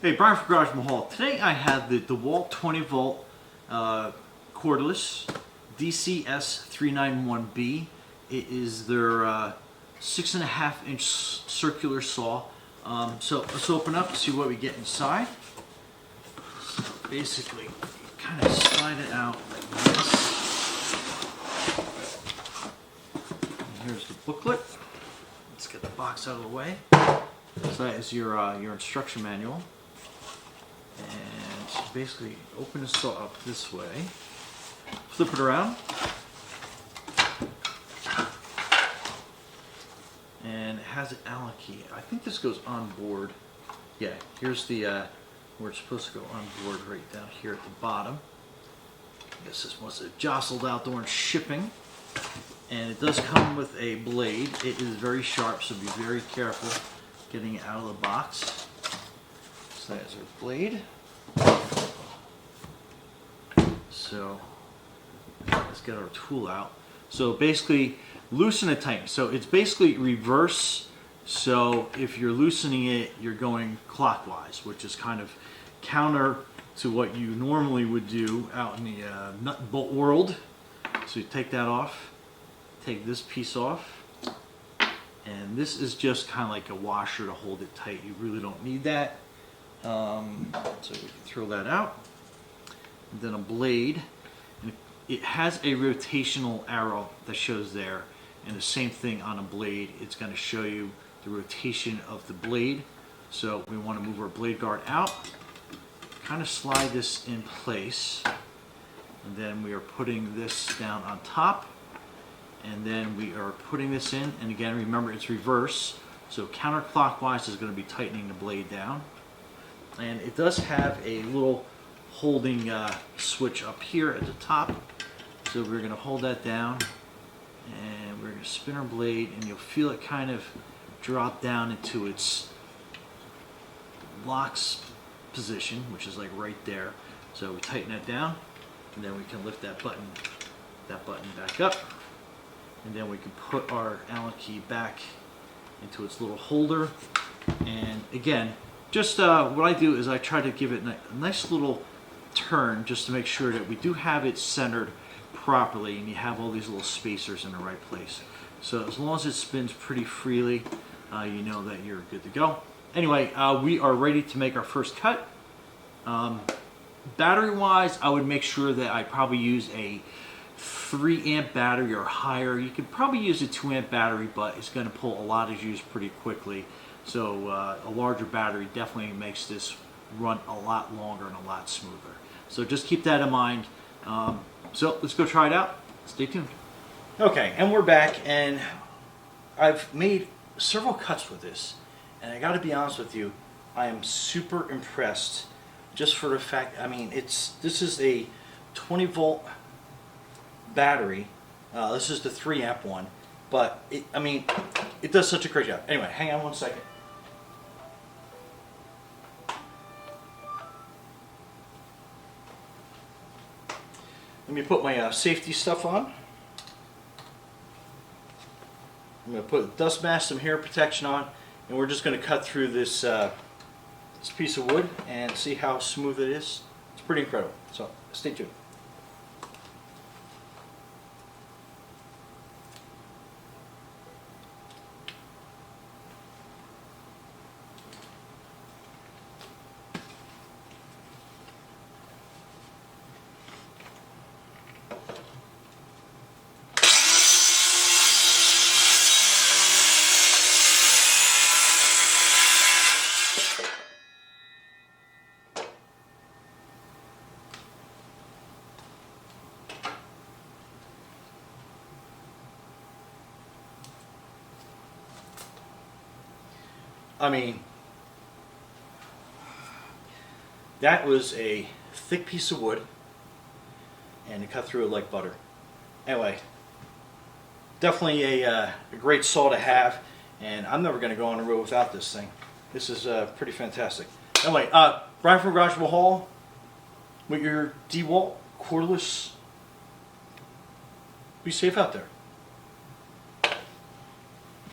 Hey, Brian from Garage Mahal. Today I have the DeWALT 20 volt cordless DCS391B. It is their 6.5 inch circular saw. So let's open up and see what we get inside. So basically, you kind of slide it out like this. And here's the booklet. Let's get the box out of the way. So that is your instruction manual. And basically open the saw up this way, flip it around, and it has an Allen key. I think this goes on board. Yeah, here's the where it's supposed to go on board, right down here at the bottom. I guess this must have jostled out during shipping. And it does come with a blade. It is very sharp, so be very careful getting it out of the box. So that is our blade. So let's get our tool out. So basically loosen and tighten. So it's basically reverse. So if you're loosening it, you're going clockwise, which is kind of counter to what you normally would do out in the nut and bolt world. So you take that off, take this piece off. And this is just kind of like a washer to hold it tight. You really don't need that. So we can throw that out. And then a blade. And it has a rotational arrow that shows there. And the same thing on a blade. It's going to show you the rotation of the blade. So we want to move our blade guard out. Kind of slide this in place. And then we are putting this down on top. And then we are putting this in, and again, remember it's reverse, so counterclockwise is going to be tightening the blade down. And it does have a little holding switch up here at the top, so we're going to hold that down, and we're going to spin our blade, and you'll feel it kind of drop down into its locks position, which is like right there. So we tighten that down, and then we can lift that button back up. And then we can put our Allen key back into its little holder. And again, just what I do is I try to give it a nice little turn just to make sure that we do have it centered properly and you have all these little spacers in the right place. So as long as it spins pretty freely, you know that you're good to go. Anyway, we are ready to make our first cut. Battery wise, I would make sure that I probably use a 3 amp battery or higher. You could probably use a 2 amp battery, but it's going to pull a lot of juice pretty quickly. So a larger battery definitely makes this run a lot longer and a lot smoother. So just keep that in mind. So let's go try it out. Stay tuned. Okay, and we're back, and I've made several cuts with this, and I got to be honest with you, I am super impressed just for the fact, I mean, this is a 20 volt battery. This is the 3 amp one, but it does such a great job. Anyway, hang on one second. Let me put my safety stuff on. I'm going to put dust mask, some hair protection on, and we're just going to cut through this this piece of wood and see how smooth it is. It's pretty incredible. So stay tuned. I mean, that was a thick piece of wood, and it cut through it like butter. Anyway, definitely a great saw to have, and I'm never going to go on the road without this thing. This is pretty fantastic. Anyway, Brian from Garage Mahal with your DeWALT cordless. Be safe out there.